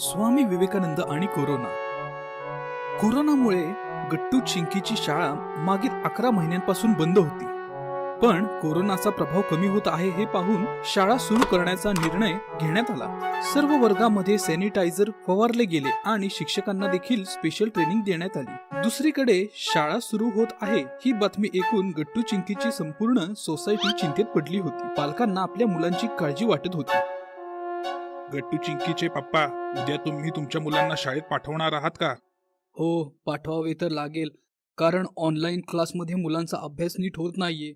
स्वामी विवेकानंद आणि कोरोनामुळे गट्टू चिंकीची शाळा मागील 11 महिन्यांपासून बंद होती. पण कोरोनाचा प्रभाव कमी होत आहे हे पाहून शाळा सुरू करण्याचा निर्णय घेण्यात आला. सर्व वर्गामध्ये सॅनिटायझर फवारले गेले आणि शिक्षकांना देखील स्पेशल ट्रेनिंग देण्यात आली. दुसरीकडे शाळा सुरू होत आहे ही बातमी ऐकून गट्टू चिंकीची संपूर्ण सोसायटी चिंतेत पडली होती. पालकांना आपल्या मुलांची काळजी वाटत होती. गट्टू चिंकीचे पप्पा, उद्या तुम्ही तुमच्या मुलांना शाळेत पाठवणार आहात का? हो, पाठवावे तर लागेल, कारण ऑनलाईन क्लासमध्ये मुलांचा अभ्यास नीट होत नाहीये.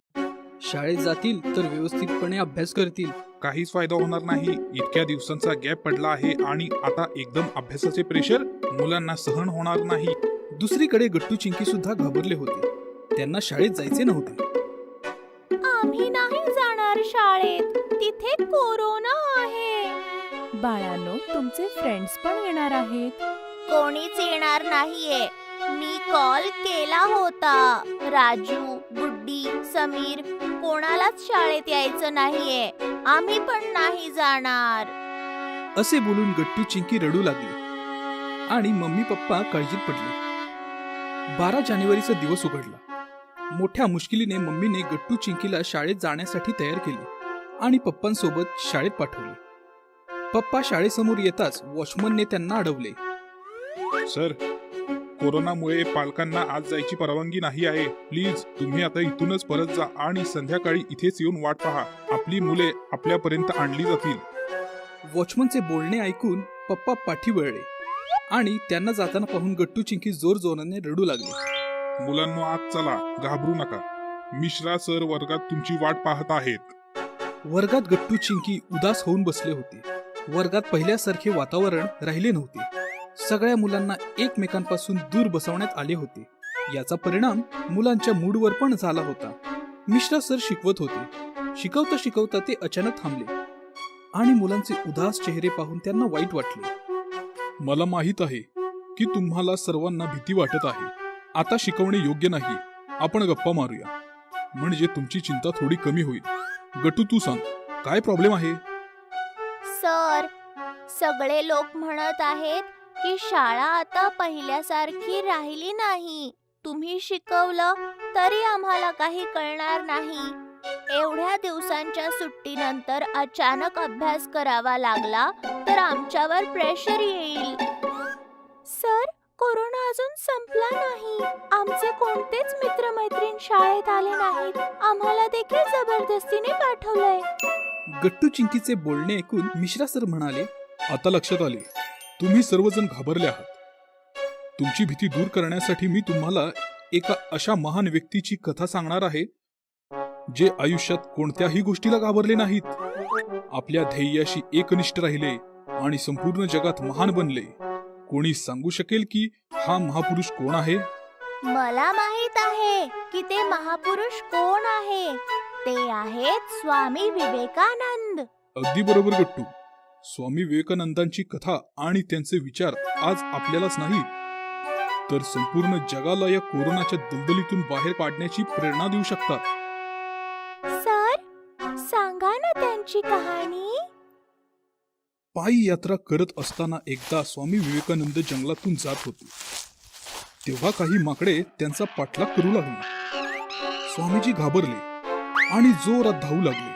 शाळेत जातील तर व्यवस्थितपणे अभ्यास करतील. काहीच फायदा होणार नाही. इतक्या दिवसांचा गॅप पडला आहे आणि आता एकदम अभ्यासाचे प्रेशर मुलांना सहन होणार नाही. दुसरीकडे गट्टू चिंकी सुद्धा घाबरले होते. त्यांना शाळेत जायचे नव्हते. आम्ही नाही जाणार शाळेत, तिथे कोरोना आहे. बाळांनो, तुमचे फ्रेंड्स पण येणार आहेत. कोणीच येणार नाहीये. मी कॉल केला होता. राजू, गुड्डी, समीर कोणालाच शाळेत यायचं नाहीये. आम्ही पण नाही जाणार. असे बोलून गट्टू चिंकी रडू लागली आणि मम्मी पप्पा काळजीत पडले. 12 जानेवारीचा दिवस उघडला. मोठ्या मुश्किलीने मम्मीने गट्टू चिंकीला शाळेत जाण्यासाठी तयार केले आणि पप्पांसोबत शाळेत पाठवले. पप्पा शाळेसमोर येताच वॉचमनने त्यांना अडवले. सर, कोरोनामुळे पालकांना आज जायची परवानगी नाही आहे. प्लीज तुम्ही आता इथूनच परत जा आणि संध्याकाळी इथेच येऊन वाट पहा. आपली मुले आपल्यापर्यंत आणली जातील. वॉचमनचे बोलणे ऐकून पप्पा पाठी वळले आणि त्यांना जाताना पाहून गट्टू चिंकी जोर जोराने रडू लागले. मुलांनो, आत चला, घाबरू नका. मिश्रा सर वर्गात तुमची वाट पाहत आहेत. वर्गात गट्टू चिंकी उदास होऊन बसले होते. वर्गात पहिल्यासारखे वातावरण राहिले नव्हते. सगळ्या मुलांना एकमेकांपासून दूर बसवण्यात आले होते. याचा परिणाम मुलांच्या मूडवर पण झाला होता. मिश्रा सर शिकवत होते. शिकवता शिकवता ते अचानक थांबले आणि मुलांचे उदास चेहरे पाहून त्यांना वाईट वाटले. मला माहित आहे की तुम्हाला सर्वांना भीती वाटत आहे. आता शिकवणे योग्य नाही. आपण गप्पा मारूया, म्हणजे तुमची चिंता थोडी कमी होईल. गट्टू, तू सांग, काय प्रॉब्लेम आहे? सर, सगळे लोक म्हणत आहेत की शाळा आता पहिल्यासारखी राहिली नाही. तुम्ही शिकवलं तरी आम्हाला काही कळणार नाही. एवढ्या दिवसांच्या सुट्टीनंतर अचानक अभ्यास करावा लागला तर आमच्यावर प्रेशर येईल. सर, कोरोना अजून संपला नाही. आमचे कोणतेच मित्रमैत्रीण शाळेत आले नाहीत. आम्हाला देखील जबरदस्तीने पाठवलंय. गट्टू चिंकीचे बोलणे ऐकून मिश्रा सर म्हणाले, आता लक्षात आले, तुम्ही सर्वजण घाबरले आहात. तुमची भीती दूर करण्यासाठी मी तुम्हाला एका अशा महान व्यक्तीची कथा सांगणार आहे जे आयुष्यात कोणत्याही गोष्टीला घाबरले नाहीत. आपल्या ध्येयाशी एकनिष्ठ राहिले आणि संपूर्ण जगात महान बनले. कोणी सांगू शकेल की हा महापुरुष कोण आहे? मला माहित आहे की ते महापुरुष कोण आहे. ते आहेत स्वामी विवेकानंद. अगदी बरोबर गट्टू. स्वामी विवेकानंदांची कथा आणि त्यांचे विचार आज आपल्यालाच नाही तर संपूर्ण जगाला या कोरोनाच्या दलदलीतून बाहेर काढण्याची प्रेरणा देऊ शकतात. सर, सांगा ना त्यांची कहाणी. पायी यात्रा करत असताना एकदा स्वामी विवेकानंद जंगलातून जात होते. तेव्हा काही माकडे त्यांचा पाठलाग करू लागले. स्वामीजी घाबरले आणि जोरात धावू लागले.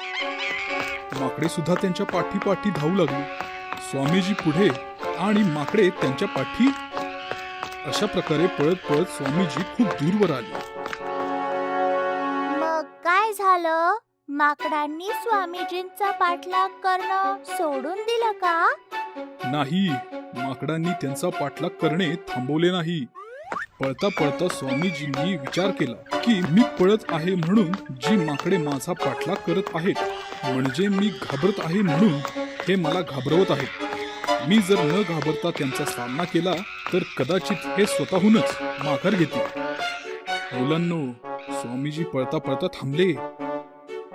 माकडे सुद्धा त्यांच्या पाठी धावू लागली. स्वामीजी पुढे आणि माकडे त्यांच्या पाठी. अशा प्रकारे पळत पळत स्वामीजी खूप दूरवर आले. मग काय झालं? माकडांनी स्वामीजींचा पाठलाग करणं सोडून दिलं का? नाही, माकडांनी त्यांचा पाठलाग करणे थांबवले नाही. पळता पळता स्वामीजींनी विचार केला की मी पळत आहे म्हणून जी माकडे माझा पाठलाग करत आहेत, म्हणजे मी घाबरत आहे म्हणून हे मला घाबरवत आहेत. मी जर न घाबरता त्यांचा सामना केला तर कदाचित हे स्वतःहूनच माघार घेतील. मुलांनो, स्वामीजी पळता पळता थांबले.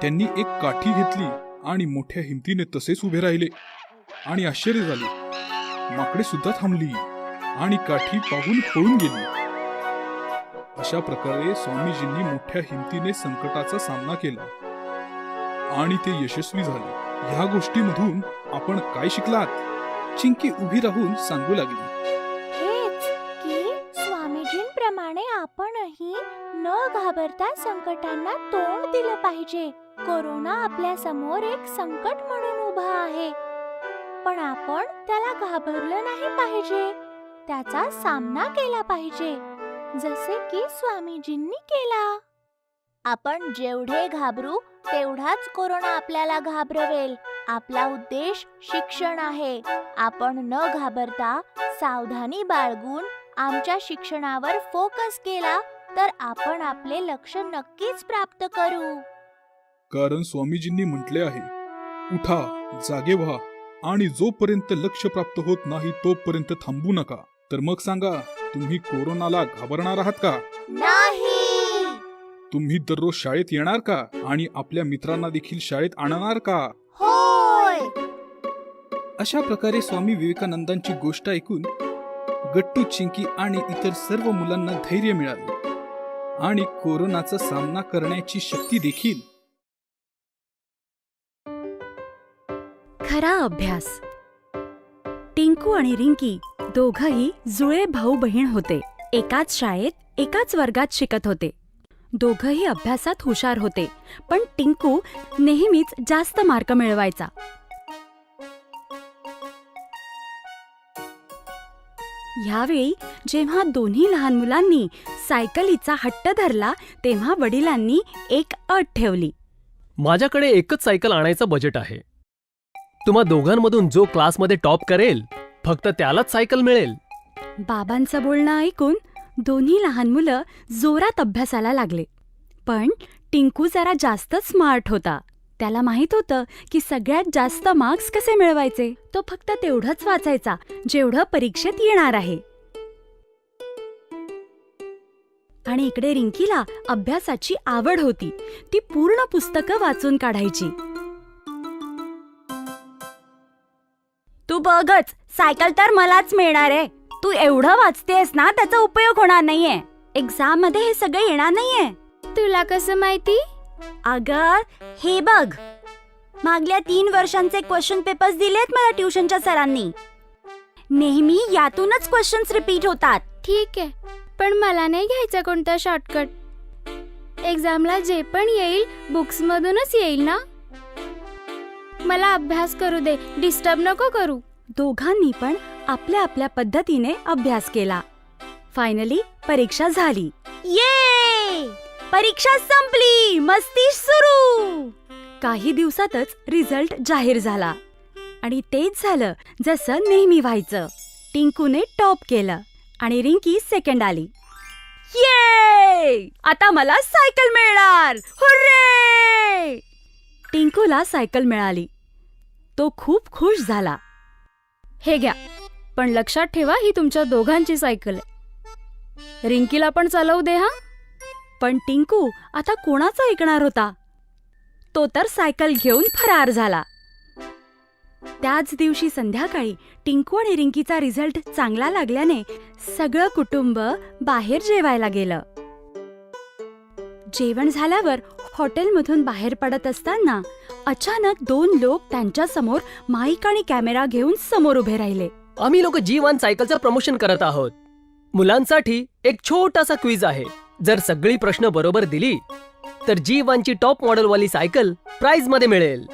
त्यांनी एक काठी घेतली आणि मोठ्या हिमतीने तसेच उभे राहिले आणि आश्चर्य झाले. माकडे सुद्धा थांबली आणि काठी पाहून पळून गेली. अशा प्रकारे स्वामीजींनी मोठ्या हिमतीने संकटाचा सामना केला आणि ते यशस्वी झाले. ह्या गोष्टीमधून आपण काय शिकलात? चिंकी उभी राहून सांगू लागली. हेच की स्वामीजींप्रमाणे आपणही न घाबरता संकटांना तोंड दिलं पाहिजे. कोरोना आपल्या समोर एक संकट म्हणून उभा आहे, पण आपण त्याला घाबरलं नाही पाहिजे. त्याचा सामना केला पाहिजे, जसे की स्वामीजींनी केला. आपण जेवढे घाबरू तेवढाच कोरोना आपल्याला घाबरवेल. आपला उद्देश शिक्षण आहे. आपण न घाबरता सावधानी बाळगून आमच्या शिक्षणावर फोकस केला तर आपण आपले लक्ष्य नक्कीच प्राप्त करू. कारण स्वामीजींनी म्हटले आहे, उठा, जागे व्हा आणि जोपर्यंत लक्ष्य प्राप्त होत नाही तोपर्यंत थांबू नका. तर मग सांगा, तुम्ही कोरोनाला घाबरणार आहात का? नाही. तुम्ही दररोज शाळेत येणार का आणि आपल्या मित्रांना देखील शाळेत आणणार का? होय. अशा प्रकारे स्वामी विवेकानंदांची गोष्ट ऐकून गट्टू, चिंकी आणि इतर सर्व मुलांना धैर्य मिळाले आणि कोरोनाचा सामना करण्याची शक्ती देखील. खरा अभ्यास. टिंकू आणि रिंकी दोघंही जुळे भाऊ बहीण होते. एकाच शाळेत, एकाच वर्गात शिकत होते. दोघंही अभ्यासात हुशार होते, पण टिंकू नेहमीच जास्त मार्क मिळवायचा. ह्यावेळी जेव्हा दोन्ही लहान मुलांनी सायकलीचा हट्ट धरला तेव्हा वडिलांनी एक अट ठेवली. माझ्याकडे एकच सायकल आणायचं बजेट आहे. तुम्हा दोघांमधून जो क्लासमध्ये टॉप करेल फक्त त्यालाच सायकल मिळेल. बाबांचं बोलणं ऐकून दोन्ही लहान मुलं जोरात अभ्यासाला लागले. पण टिंकू जरा जास्तच स्मार्ट होता. त्याला माहित होतं की सगळ्यात जास्त मार्क्स कसे मिळवायचे. तो फक्त तेवढंच वाचायचा जेवढं परीक्षेत येणार आहे. आणि इकडे रिंकीला अभ्यासाची आवड होती. ती पूर्ण पुस्तकं वाचून काढायची. तू बघच, सायकल तर मलाच मिळणार आहे. तू एवढं वाचतेस ना, त्याचा उपयोग होणार नाहीये. एक्झाम मध्ये हे सगळं येणार नाहीये. तुला कसं माहिती? अगं, हे बघ, मागल्या 3 वर्षांचे क्वेश्चन पेपर्स दिलेत मला ट्युशनच्या सरांनी. नेहमी यातूनच क्वेश्चन्स रिपीट होतात. ठीक आहे, पण मला नाही घ्यायचा कोणता शॉर्टकट. एक्झामला जे पण येईल बुक्स मधूनच येईल ना. मला अभ्यास करू दे, डिस्टर्ब नको करू. दोघांनी पण आपल्या आपल्या पद्धतीने अभ्यास केला. फायनली परीक्षा झाली. ये, परीक्षा संपली, मस्ती सुरू. काही दिवसातच रिझल्ट जाहीर झाला आणि तेच झालं जसं नेहमी व्हायचं. टिंकूने टॉप केलं आणि रिंकी सेकंड आली. ये, आता मला सायकल मिळणार. हुर्रे! टिंकूला सायकल मिळाली. तो खूप खुश झाला. हे घ्या, पण लक्षात ठेवा ही तुमच्या दोघांची सायकल आहे. रिंकीला पण चालवू दे हा. पण टिंकू आता कोणाचं ऐकणार होता. तो तर सायकल घेऊन फरार झाला. त्याच दिवशी संध्याकाळी टिंकू आणि रिंकीचा रिझल्ट चांगला लागल्याने सगळं कुटुंब बाहेर जेवायला गेलं. जेवण झाल्यावर हॉटेलमधून बाहेर पडत असताना अचानक 2 लोक त्यांच्या समोर माईक आणि कॅमेरा घेऊन समोर उभे राहिले. आम्ही लोक G1 सायकलचं प्रमोशन करत आहोत. मुलांसाठी एक छोटासा क्विज आहे. जर सगळी प्रश्न बरोबर दिली तर G1 ची टॉप मॉडेलवाली सायकल प्राइज मध्ये मिळेल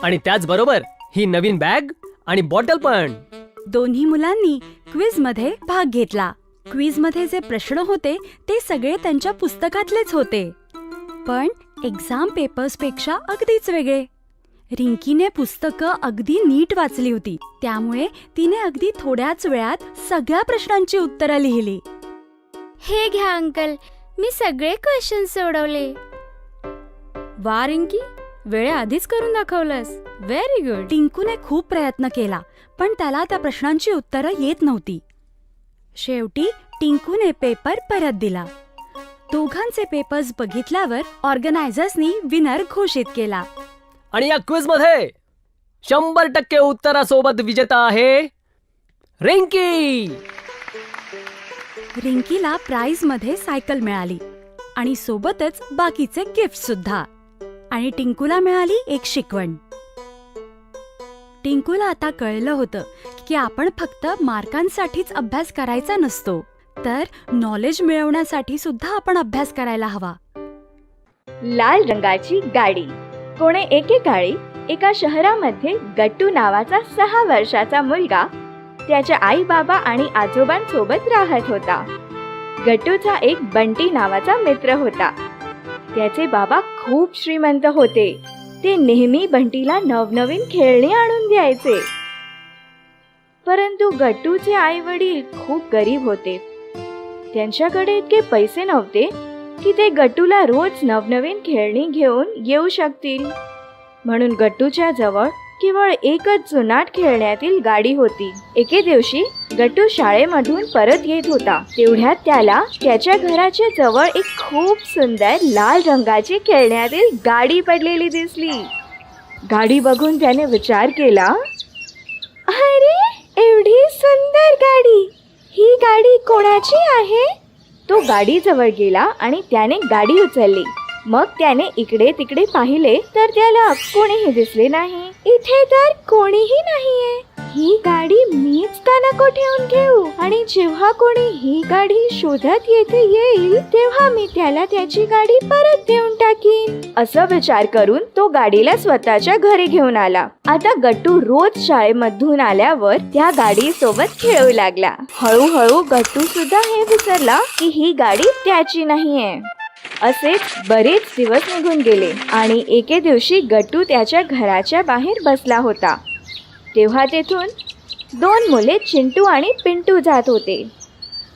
आणि त्याचबरोबर ही नवीन बॅग आणि बॉटल पण. दोन्ही मुलांनी क्विज मध्ये भाग घेतला. क्विज मध्ये जे प्रश्न होते ते सगळे त्यांच्या पुस्तकातलेच होते, पण एक्झाम पेपर्स पेक्षा अगदीच वेगळे. रिंकीने पुस्तकं अगदी नीट वाचली होती, त्यामुळे तिने अगदी थोड्याच वेळात सगळ्या प्रश्नांची उत्तरं लिहिली. हे घ्या अंकल, मी सगळे क्वेश्चन सोडवले. वा रिंकी, वेळेआधीच करून दाखवलंस. Very good. टिंकूने खूप प्रयत्न केला, पण त्याला त्या प्रश्नांची उत्तरं येत नव्हती. शेवटी टिंकूने पेपर परत दिला. दोघांचे पेपर्स बघितल्यावर ऑर्गनायझर्सनी विनर घोषित केला. आणि या क्विज मध्ये 100% उत्तरासोबत विजेता आहे रिंकी. रिंकीला प्राइज मध्ये सायकल मिळाली आणि सोबतच बाकीचे गिफ्ट सुद्धा. आणि टिंकूला मिळाली एक शिकवण. टिंकूला आता कळलं होतं की आपण फक्त मार्कांसाठीच अभ्यास करायचा नसतो, तर नॉलेज मिळवण्यासाठी सुद्धा आपण अभ्यास करायला हवा. लाल रंगाची गाडी. कोणे एकेकाळी एका शहरामध्ये गट्टू नावाचा 6 वर्षाचा मुलगा त्याच्या आई बाबा आणि आजोबांसोबत राहत होता. गट्टूचा एक बंटी नावाचा मित्र होता. त्याचे बाबा खूप श्रीमंत होते. ते नेहमी बंटीला नवनवीन खेळणी आणून द्यायचे. परंतु गट्टूचे आई वडील खूप गरीब होते. त्यांच्याकडे इतके पैसे नव्हते की ते गट्टूला रोज नवनवीन खेळणी घेऊन येऊ शकतील. म्हणून गट्टूच्या जवळ केवळ एकच जुनाट खेळण्यातील गाडी होती. एके दिवशी गट्टू शाळेमधून परत येत होता. तेवढ्यात त्याला त्याच्या घराच्या जवळ एक खूप सुंदर लाल रंगाची खेळण्यातील गाडी पडलेली दिसली. गाडी बघून त्याने विचार केला, अरे एवढी सुंदर गाडी, ही गाडी कोणाची आहे? तो गाडीजवळ गेला आणि त्याने गाडी उचलली. मग त्याने इकडे तिकडे पाहिले तर त्याला कोणीही दिसले नाही. इथे तर कोणीही नाहीये. ही गाडी मीच का नको ठेवून घेऊ, आणि जेव्हा कोणी ही गाडी शोधत येथे येईल तेव्हा मी त्याला त्याची गाडी परत देऊन टाकीन. असा विचार करून तो गाडीला स्वतःच्या घरी घेऊन आला. आता गट्टू रोज शाळेमधून आल्यावर त्या गाडी सोबत खेळू लागला. हळूहळू गट्टू सुद्धा हे विसरला की ही गाडी त्याची नाहीये. असेच बरेच दिवस निघून गेले आणि एके दिवशी गट्टू त्याच्या घराच्या बाहेर बसला होता. तेव्हा तेथून 2 मुले चिंटू आणि पिंटू जात होते.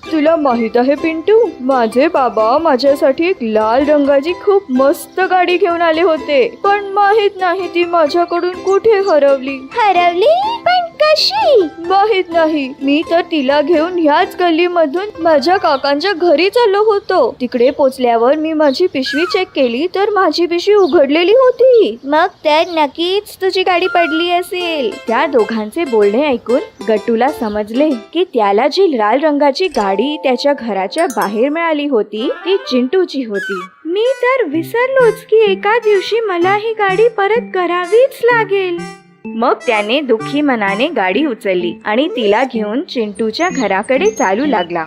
तुला माहित आहे पिंटू, माझे बाबा माझ्यासाठी एक लाल रंगाची खूप मस्त गाडी घेऊन आले होते, पण माहित नाही ती माझ्याकडून कुठे हरवली. हरवली? पण कशी? माहित नाही. मी तर तिला घेऊन ह्याच गल्लीमधून माझ्या काकांच्या घरी चाललो होतो. तिकडे पोचल्यावर मी माझी पिशवी चेक केली तर माझी पिशवी उघडलेली होती. मग तर नक्कीच तुझी गाडी पडली असेल. त्या दोघांचे बोलणे ऐकून गट्टूला समजले की त्याला जी लाल रंगाची गाडी त्याच्या घराच्या बाहेर मिळाली होती ती चिंटूची होती. मी तर विसरलोच की एका दिवशी मला ही गाडी परत करावीच लागेल. मग त्याने दुःखी मनाने गाडी उचलली आणि तिला घेऊन चिंटूच्या घराकडे चालू लागला.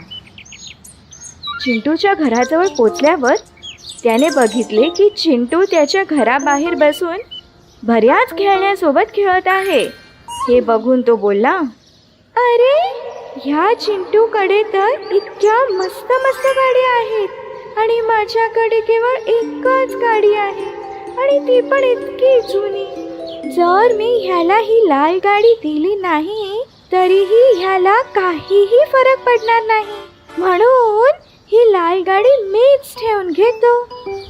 चिंटूच्या घराजवळ पोचल्यावर त्याने बघितले की चिंटू त्याच्या घराबाहेर बसून बऱ्याच खेळण्यासोबत खेळत आहे. हे बघून तो बोलला, अरे ह्या चिंटूकडे तर इतक्या मस्त मस्त गाड्या आहेत आणि माझ्याकडे केवळ एकच गाडी आहे आणि ती पण इतकी जुनी. जर मी ह्याला ही लाल गाडी दिली नाही तरीही ह्याला काहीही फरक पडणार नाही, म्हणून ही लाल गाडी मीच ठेवून घेतो.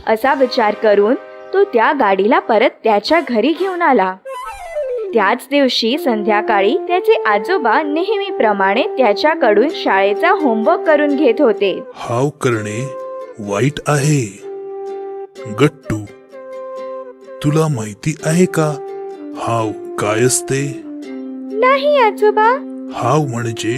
असा विचार करून तो त्या गाडीला परत त्याच्या घरी घेऊन आला. त्याच दिवशी संध्याकाळी त्याचे आजोबा नेहमीप्रमाणे त्याच्याकडून शाळेचा होमवर्क करून घेत होते. हाव करणे वाईट आहे. गट्टू, तुला माहिती आहे का हाव काय असते? नाही आजोबा. हाव म्हणजे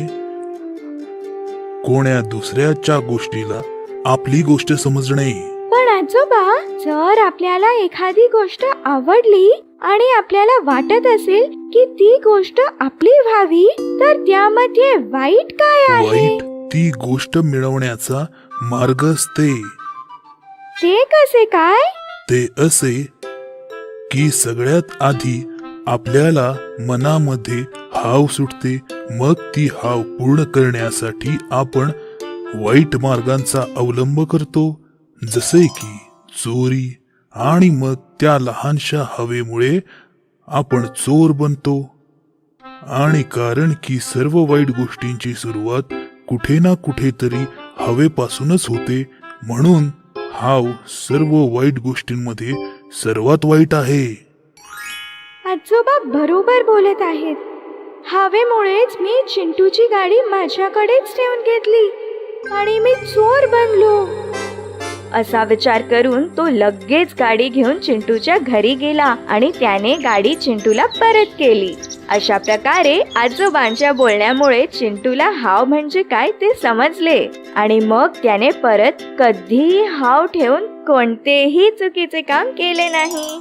कोण्या दुसऱ्याच्या गोष्टीला आपली गोष्ट समजणे. पण आजोबा, जर आपल्याला एखादी गोष्ट आवडली आणि आपल्याला वाटत असेल की ती गोष्ट आपली व्हावी तर त्यामध्ये वाईट काय आहे? वाईट ती गोष्ट मिळवण्याचा मार्ग असते. ते कसे काय? ते असे की सगळ्यात आधी आपल्याला मनामध्ये हाव सुटते, मग ती हाव पूर्ण करण्यासाठी आपण वाईट मार्गांचा अवलंब करतो, जसे की चोरी, आणि मग त्या लहानशा हवेमुळे आपण चोर बनतो. आणि कारण की सर्व वाईट गोष्टींची सुरुवात कुठे ना कुठेतरी हवेपासूनच होते, म्हणून हाव सर्व वाईट गोष्टींमध्ये सर्वात वाईट आहे. आजोबा बरोबर बोलत आहेत. हवेमुळेच मी चिंटूची गाडी माझ्याकडेच ठेवून घेतली आणि मी चोर बनलो. असा विचार करून तो लगेच गाडी घेऊन चिंटूच्या घरी गेला आणि त्याने गाडी चिंटूला परत केली. अशा प्रकारे आजोबांच्या बोलण्यामुळे चिंटूला हाव म्हणजे काय ते समजले आणि मग त्याने परत कधीही हाव ठेवून कोणतेही चुकीचे काम केले नाही.